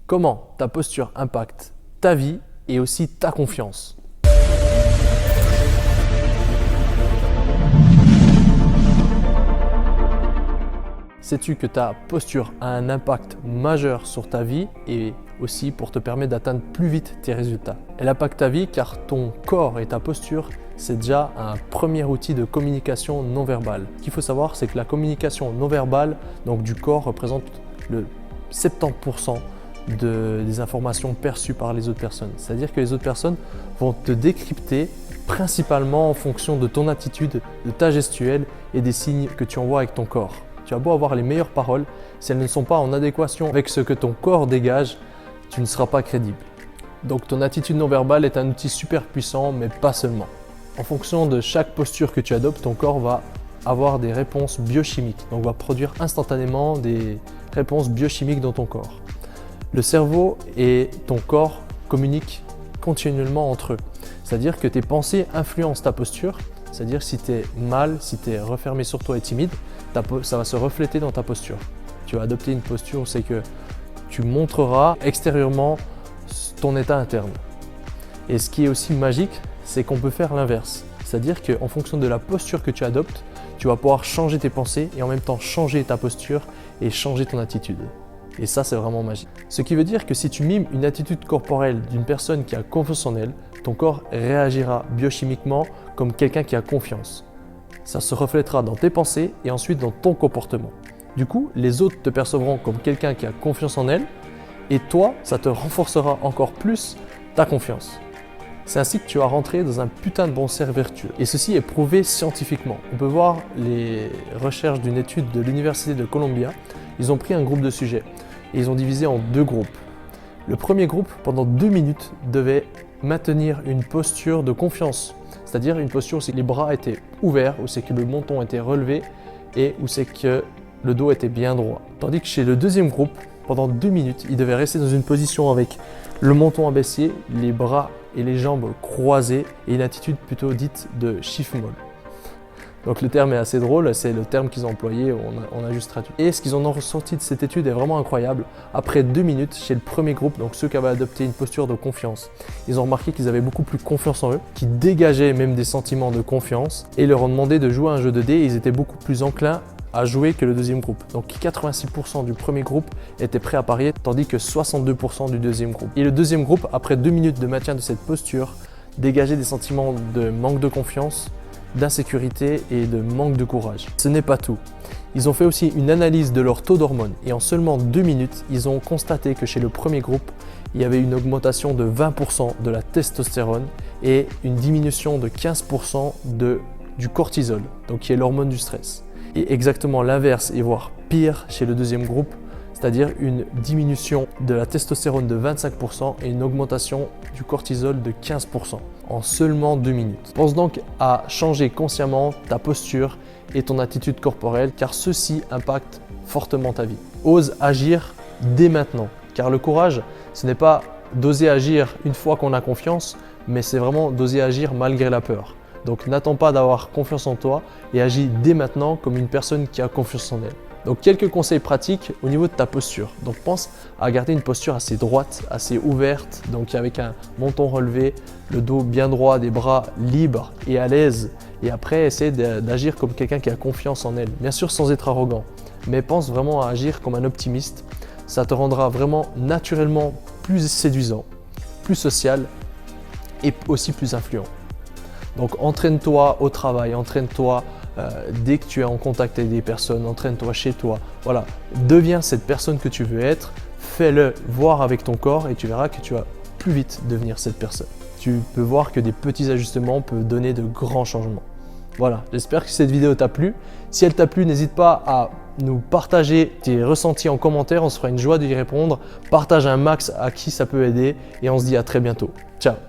Comment ta posture impacte ta vie et aussi ta confiance. Sais-tu que ta posture a un impact majeur sur ta vie et aussi pour te permettre d'atteindre plus vite tes résultats? Elle impacte ta vie car ton corps et ta posture, c'est déjà un premier outil de communication non verbale. Ce qu'il faut savoir, c'est que la communication non verbale donc du corps représente le 70% des informations perçues par les autres personnes. C'est-à-dire que les autres personnes vont te décrypter principalement en fonction de ton attitude, de ta gestuelle et des signes que tu envoies avec ton corps. Tu as beau avoir les meilleures paroles, si elles ne sont pas en adéquation avec ce que ton corps dégage, tu ne seras pas crédible. Donc ton attitude non verbale est un outil super puissant, mais pas seulement. En fonction de chaque posture que tu adoptes, ton corps va avoir des réponses biochimiques, donc va produire instantanément des réponses biochimiques dans ton corps. Le cerveau et ton corps communiquent continuellement entre eux. C'est-à-dire que tes pensées influencent ta posture. C'est-à-dire si tu es mal, si tu es refermé sur toi et timide, ça va se refléter dans ta posture. Tu vas adopter une posture où c'est que tu montreras extérieurement ton état interne. Et ce qui est aussi magique, c'est qu'on peut faire l'inverse. C'est-à-dire qu'en fonction de la posture que tu adoptes, tu vas pouvoir changer tes pensées et en même temps changer ta posture et changer ton attitude. Et ça, c'est vraiment magique. Ce qui veut dire que si tu mimes une attitude corporelle d'une personne qui a confiance en elle, ton corps réagira biochimiquement comme quelqu'un qui a confiance. Ça se reflètera dans tes pensées et ensuite dans ton comportement. Du coup, les autres te percevront comme quelqu'un qui a confiance en elle et toi, ça te renforcera encore plus ta confiance. C'est ainsi que tu vas rentrer dans un putain de bon cercle vertueux. Et ceci est prouvé scientifiquement. On peut voir les recherches d'une étude de l'Université de Columbia. Ils ont pris un groupe de sujets et ils ont divisé en deux groupes. Le premier groupe, pendant 2 minutes, devait maintenir une posture de confiance. C'est-à-dire une posture où c'est que les bras étaient ouverts, où c'est que le menton était relevé et où c'est que le dos était bien droit. Tandis que chez le deuxième groupe, pendant 2 minutes, il devait rester dans une position avec le menton abaissé, les bras et les jambes croisées et une attitude plutôt dite de chiffre-molle. Donc le terme est assez drôle, c'est le terme qu'ils ont employé, on a juste traduit. Et ce qu'ils en ont ressorti de cette étude est vraiment incroyable. Après 2 minutes, chez le premier groupe, donc ceux qui avaient adopté une posture de confiance, ils ont remarqué qu'ils avaient beaucoup plus confiance en eux, qu'ils dégageaient même des sentiments de confiance et ils leur ont demandé de jouer à un jeu de dés et ils étaient beaucoup plus enclins à jouer que le deuxième groupe. Donc 86% du premier groupe étaient prêts à parier, tandis que 62% du deuxième groupe. Et le deuxième groupe, après 2 minutes de maintien de cette posture, dégageait des sentiments de manque de confiance, d'insécurité et de manque de courage. Ce n'est pas tout. Ils ont fait aussi une analyse de leur taux d'hormones et en seulement 2 minutes, ils ont constaté que chez le premier groupe, il y avait une augmentation de 20% de la testostérone et une diminution de 15% du cortisol, donc qui est l'hormone du stress. Et exactement l'inverse et voire pire chez le deuxième groupe, c'est-à-dire une diminution de la testostérone de 25% et une augmentation du cortisol de 15% en seulement 2 minutes. Pense donc à changer consciemment ta posture et ton attitude corporelle car ceci impacte fortement ta vie. Ose agir dès maintenant car le courage, ce n'est pas d'oser agir une fois qu'on a confiance, mais c'est vraiment d'oser agir malgré la peur. Donc n'attends pas d'avoir confiance en toi et agis dès maintenant comme une personne qui a confiance en elle. Donc quelques conseils pratiques au niveau de ta posture. Donc pense à garder une posture assez droite, assez ouverte, donc avec un menton relevé, le dos bien droit, des bras libres et à l'aise. Et après, essaie d'agir comme quelqu'un qui a confiance en elle. Bien sûr sans être arrogant, mais pense vraiment à agir comme un optimiste. Ça te rendra vraiment naturellement plus séduisant, plus social et aussi plus influent. Donc entraîne-toi au travail, entraîne-toi dès que tu es en contact avec des personnes, entraîne-toi chez toi. Voilà, deviens cette personne que tu veux être, fais-le voir avec ton corps et tu verras que tu vas plus vite devenir cette personne. Tu peux voir que des petits ajustements peuvent donner de grands changements. Voilà, j'espère que cette vidéo t'a plu. Si elle t'a plu, n'hésite pas à nous partager tes ressentis en commentaire, on se fera une joie d'y répondre. Partage un max à qui ça peut aider et on se dit à très bientôt. Ciao!